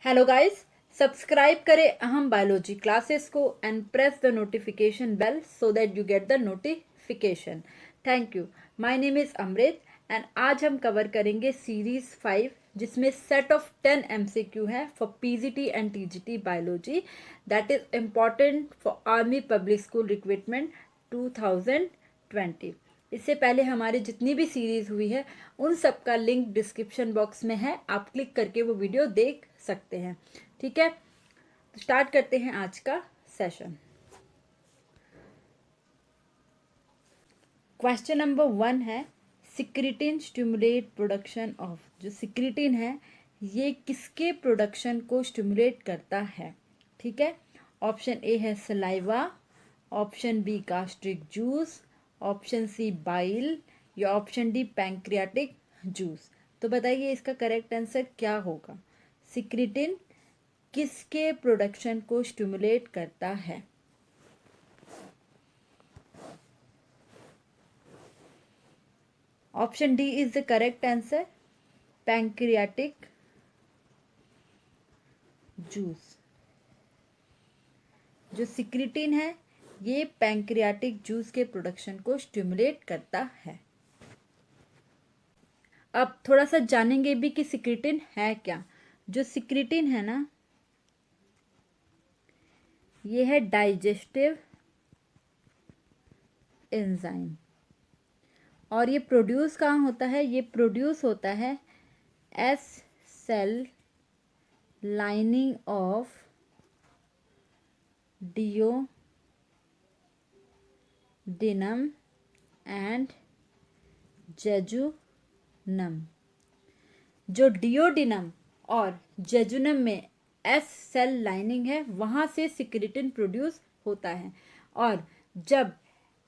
Hello guys, subscribe करें अहम biology classes को and press the notification bell so that you get the notification. Thank you. My name is Amrit and आज हम cover करेंगे series 5 जिसमें set of 10 MCQ है for PGT and TGT biology that is important for army public school recruitment 2020। इससे पहले हमारी जितनी भी सीरीज हुई है उन सब का लिंक डिस्क्रिप्शन बॉक्स में है, आप क्लिक करके वो वीडियो देख सकते हैं। ठीक है, तो स्टार्ट करते हैं आज का सेशन। क्वेश्चन नंबर 1 है, सिक्रिटिन स्टिमुलेट प्रोडक्शन ऑफ। जो सिक्रिटिन है ये किसके प्रोडक्शन को स्टिमुलेट करता है? ठीक है, ऑप्शन ए है saliva, option B gastric juice, option C bile या ऑप्शन डी पैंक्रियाटिक जूस। तो बताइए इसका करेक्ट आंसर क्या होगा? सिक्रिटिन किसके प्रोडक्शन को स्टिमुलेट करता है? Option D is the correct answer, pancreatic juice. जो सिक्रिटिन है ये पैंक्रियाटिक जूस के प्रोडक्शन को स्टिमुलेट करता है। अब थोड़ा सा जानेंगे भी कि सिक्रिटिन है क्या। जो सिक्रिटिन है ना, ये है डाइजेस्टिव एंजाइम और ये प्रोड्यूस कहाँ होता है? ये प्रोड्यूस होता है S cell lining of duodenum and jejunum. जो डियोडिनम और जेजुनम में एस सेल लाइनिंग है वहाँ से सिक्रिटिन प्रोड्यूस होता है। और जब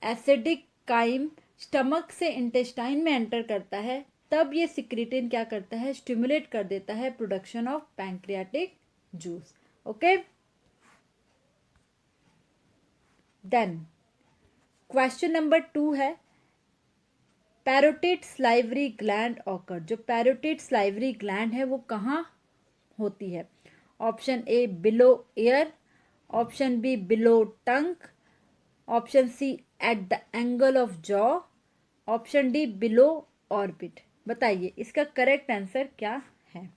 एसिडिक काइम स्टमक से इंटेस्टाइन में एंटर करता है तब ये सिक्रिटिन क्या करता है? स्टिमुलेट कर देता है production of pancreatic juice. Okay, then question number 2 है, पैरोटिड स्लाइवरी ग्लैंड ऑकर। जो पैरोटिड स्लाइवरी ग्लैंड है वो कहाँ होती है? Option A below ear, option B below tongue, option C at the angle of jaw, option D below orbit. बताइए इसका correct answer क्या है?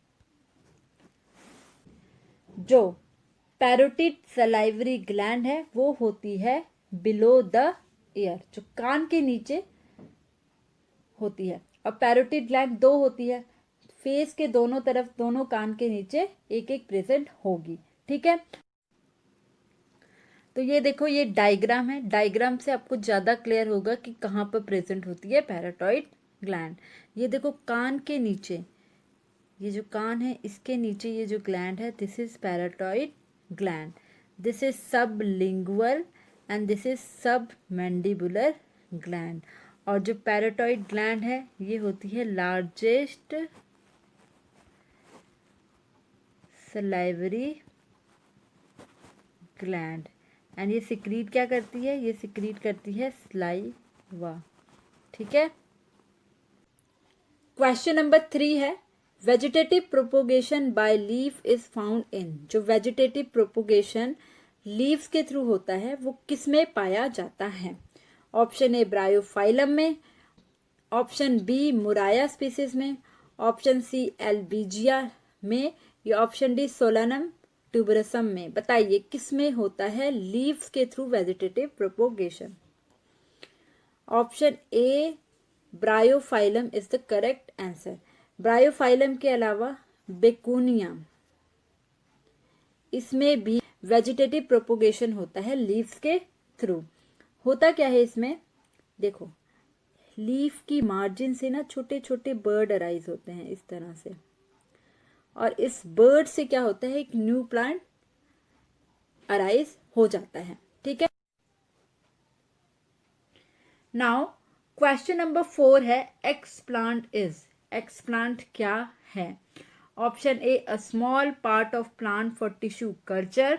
जो पैरोटिड सलाइवरी ग्लैंड है वो होती है बिलो द ईयर, जो कान के नीचे होती है। और पैरोटिड ग्लैंड दो होती है, फेस के दोनों तरफ, दोनों कान के नीचे एक एक प्रेजेंट होगी। ठीक है, तो ये देखो ये डायग्राम है, डायग्राम से आपको ज़्यादा क्लियर होगा कि कहाँ पर प्रेजेंट होती है पैराटॉइड ग्लैंड। ये देखो कान के नीचे, ये जो कान है इसके नीचे ये जो ग्लैंड है this is parotid gland, this is sublingual and this is submandibular gland. और जो पैराटॉइड ग्लैंड है ये होती है लार्जेस्ट सलाइवरी ग्लैंड एंड ये सिक्रीट क्या करती है? ये सिक्रीट करती है स्लाइवा। ठीक है, क्वेश्चन नंबर 3 है, vegetative propagation by leaf is found in. जो वेजिटेटिव प्रोपोगेशन लीव्स के थ्रू होता है वो किस में पाया जाता है? ऑप्शन ए ब्रायोफाइलम में, ऑप्शन बी मुराया स्पीसीज में, ऑप्शन सी एल्बीजिया में या ऑप्शन डी सोलानम ट्यूबरसम में। बताइए किस में होता है लीव्स के through vegetative propagation? Option A Bryophyllum is the correct answer. Bryophyllum के अलावा बेकुनिया, इसमें भी वेजिटेटिव प्रोपोगेशन होता है लीव्स के थ्रू। होता क्या है इसमें? देखो लीफ की मार्जिन से ना छोटे छोटे बर्ड अराइज होते हैं इस तरह से, और इस बर्ड से क्या होता है? एक न्यू प्लांट अराइज हो जाता है। ठीक है, नाउ क्वेश्चन नंबर 4 है, एक्सप्लांट इज। एक्सप्लांट क्या है? Option A a small part of plant for tissue culture,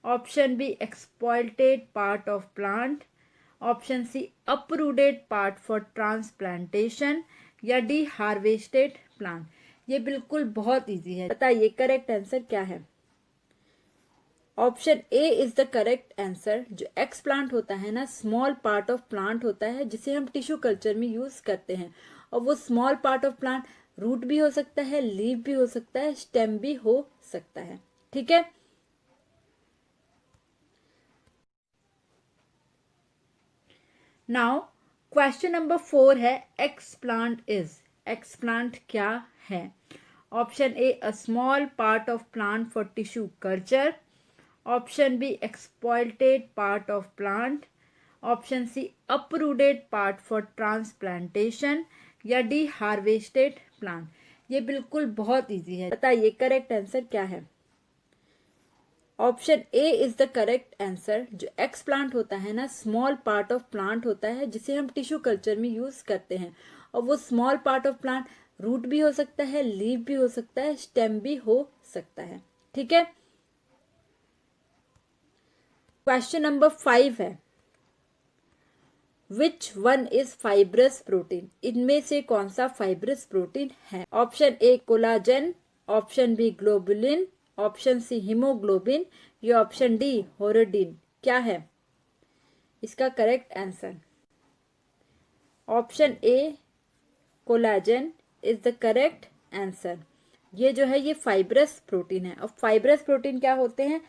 option B exploited part of plant, option C uprooted part for transplantation या D harvested plant. ये बिल्कुल बहुत easy है। बताइए correct answer क्या है। Option A is the correct answer. जो x plant होता है ना, स्मॉल पार्ट ऑफ प्लांट होता है जिसे हम टिश्यू कल्चर में यूज करते हैं। और वो small part of plant root भी हो सकता है, लीफ भी हो सकता है, स्टेम भी हो सकता है। ठीक है, नाउ क्वेश्चन नंबर 4 है explant is. Explant क्या है। Option A a small part of plant for tissue culture. Option B exploited part of plant. Option C uprooted part for transplantation. या डी हार्वेस्टेड प्लांट। ये बिल्कुल बहुत easy है। बताइए correct answer क्या है। Option A is the correct answer. जो x plant होता है ना, स्मॉल पार्ट ऑफ प्लांट होता है जिसे हम टिश्यू कल्चर में यूज करते हैं। और वो small part of plant root भी हो सकता है, लीफ भी हो सकता है, स्टेम भी हो सकता है। ठीक है, क्वेश्चन नंबर 5 है which one is fibrous protein. इनमें से कौन सा फाइब्रस प्रोटीन है। Option A collagen. Option B globulin. Option C haemoglobin. या ऑप्शन डी होरोडिन। क्या है इसका correct answer. Option A collagen is the correct answer. ये जो है ये फाइब्रस प्रोटीन है। और फाइब्रस प्रोटीन क्या होते हैं,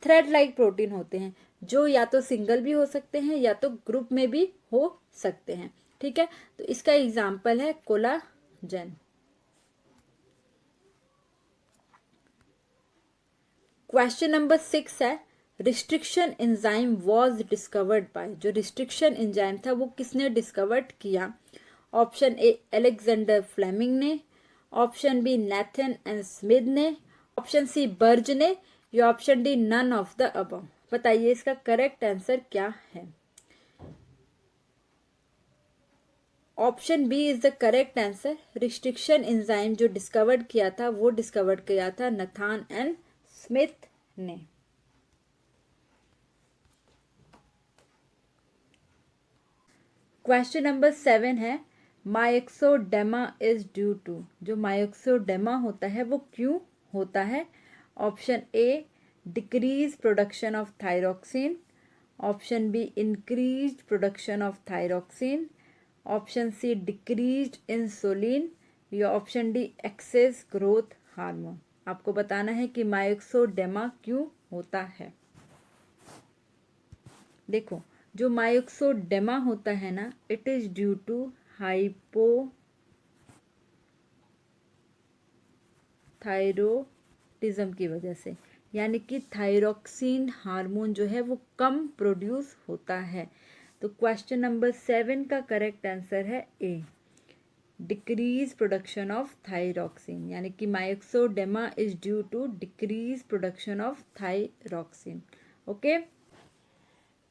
थ्रेड लाइक प्रोटीन होते हैं जो या तो सिंगल भी हो सकते हैं या तो ग्रुप में भी हो सकते हैं। ठीक है, तो इसका एग्जाम्पल है कोलाजन। क्वेश्चन नंबर 6 है restriction enzyme was discovered by. जो रिस्ट्रिक्शन एंजाइम था वो किसने डिस्कवर्ड किया। ऑप्शन ए अलेक्जेंडर फ्लेमिंग ने। Option B Nathan and Smith ने। ऑप्शन सी बर्ज ने। या option D none of the above. बताइए इसका करेक्ट आंसर क्या है। Option B is the correct answer. Restriction enzyme जो डिस्कवर्ड किया था वो डिस्कवर्ड किया था नथान एंड स्मिथ ने। क्वेश्चन नंबर 7 है मायोक्सोडेमा इज ड्यू टू। जो मायोक्सोडेमा होता है वो क्यों होता है। Option A decrease production of thyroxine. Option B increase production of thyroxine. Option C decrease insulin. या option D excess growth hormone. आपको बताना है कि मायोक्सोडेमा क्यों होता है। देखो जो मायोक्सोडेमा होता है ना, इट इज ड्यू टू हाइपोथायरोटिज्म की वजह से। यानी कि थायरोक्सिन हार्मोन जो है वो कम प्रोड्यूस होता है। तो क्वेश्चन नंबर 7 का करेक्ट आंसर है A decrease production of thyroxine. यानी कि myxoedema is due to decrease production of thyroxine. Okay,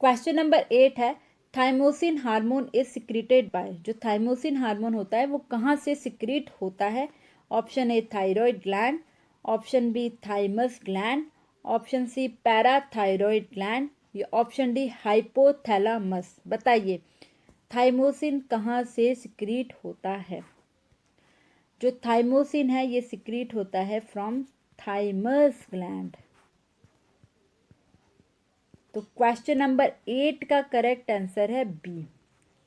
question number 8 है thymosin hormone is secreted by. जो थाइमोसिन हार्मोन होता है वो कहाँ से सिक्रीट होता है। Option A thyroid gland. Option B thymus gland. Option C parathyroid gland. या ऑप्शन डी हाइपोथैलामस। बताइए थाइमोसिन कहाँ से सिक्रीट होता है। जो थाइमोसिन है ये सिक्रीट होता है फ्रॉम थाइमस ग्लैंड। तो क्वेश्चन नंबर 8 का करेक्ट आंसर है बी।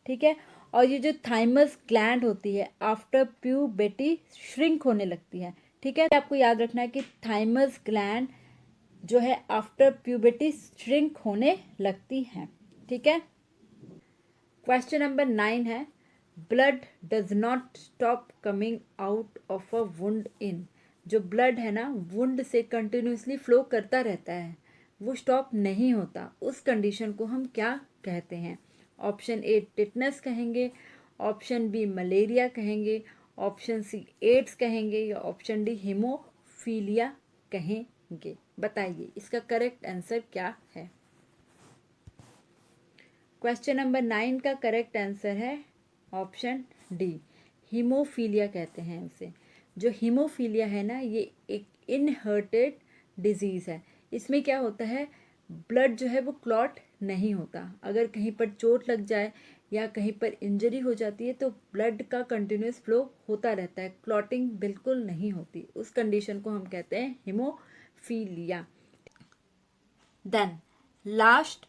ठीक है, और ये जो थाइमस ग्लैंड होती है आफ्टर प्यूबर्टी श्रिंक होने लगती है। ठीक है, आपको याद रखना है कि थाइमस ग्लैंड जो है आफ्टर प्यूबर्टी श्रिंक होने लगती है। ठीक है, क्वेश्चन नंबर 9 है blood does not stop coming out of a wound in. जो ब्लड है ना वुंड से कंटिन्यूसली फ्लो करता रहता है, वो स्टॉप नहीं होता, उस कंडीशन को हम क्या कहते हैं। ऑप्शन ए टिटनस कहेंगे। ऑप्शन बी मलेरिया कहेंगे। ऑप्शन सी एड्स कहेंगे। या ऑप्शन डी हीमोफीलिया कहेंगे। बताइए इसका करेक्ट आंसर क्या है। क्वेश्चन नंबर 9 का करेक्ट आंसर है ऑप्शन डी हीमोफीलिया कहते हैं उसे। जो हीमोफीलिया है ना ये एक इनहेरिटेड डिजीज़ है। इसमें क्या होता है ब्लड जो है वो क्लॉट नहीं होता। अगर कहीं पर चोट लग जाए या कहीं पर इंजरी हो जाती है तो ब्लड का कंटिन्यूस फ्लो होता रहता है, क्लॉटिंग बिल्कुल नहीं होती, उस कंडीशन को हम कहते हैं haemophilia. Then last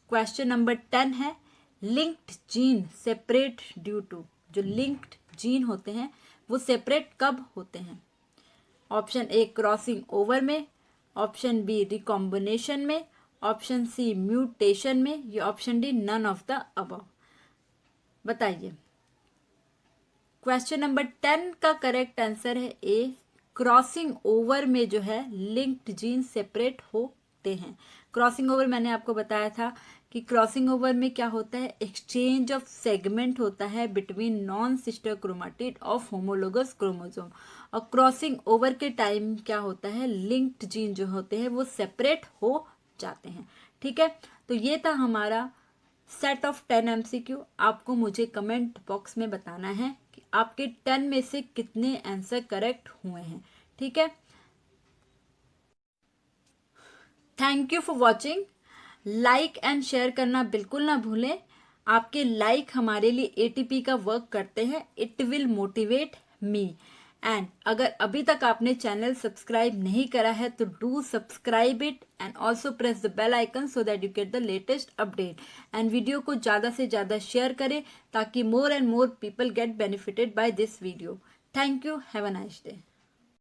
question number 10 है, linked gene separate due to. जो लिंक्ड जीन होते हैं वो सेपरेट कब होते हैं? ऑप्शन ए क्रॉसिंग ओवर में, ऑप्शन बी रिकॉम्बिनेशन में, ऑप्शन सी म्यूटेशन में, या option D none of the above. बताइए। क्वेश्चन नंबर 10 का करेक्ट आंसर है ए, क्रॉसिंग ओवर में जो है लिंक्ड जीन सेपरेट होते हैं। क्रॉसिंग ओवर मैंने आपको बताया था कि क्रॉसिंग ओवर में क्या होता है, एक्सचेंज ऑफ सेगमेंट होता है between non sister chromatid of homologous chromosome, और क्रॉसिंग ओवर के टाइम क्या होता है, लिंक्ड जीन जो होते हैं वो सेपरेट हो जाते हैं। ठीक है, तो ये था हमारा सेट ऑफ 10 MCQ। आपको मुझे कमेंट बॉक्स में बताना है कि आपके 10 में से कितने आंसर करेक्ट हुए हैं। ठीक है, thank you for watching. Like and share करना बिल्कुल ना भूलें। आपके लाइक हमारे लिए ATP का वर्क करते हैं, it will motivate me. And अगर अभी तक आपने चैनल सब्सक्राइब नहीं करा है तो do subscribe it and also press the bell icon so that you get the latest update. And video को ज़्यादा से ज़्यादा शेयर करें ताकि more and more people get benefited by this video. Thank you, have a nice day.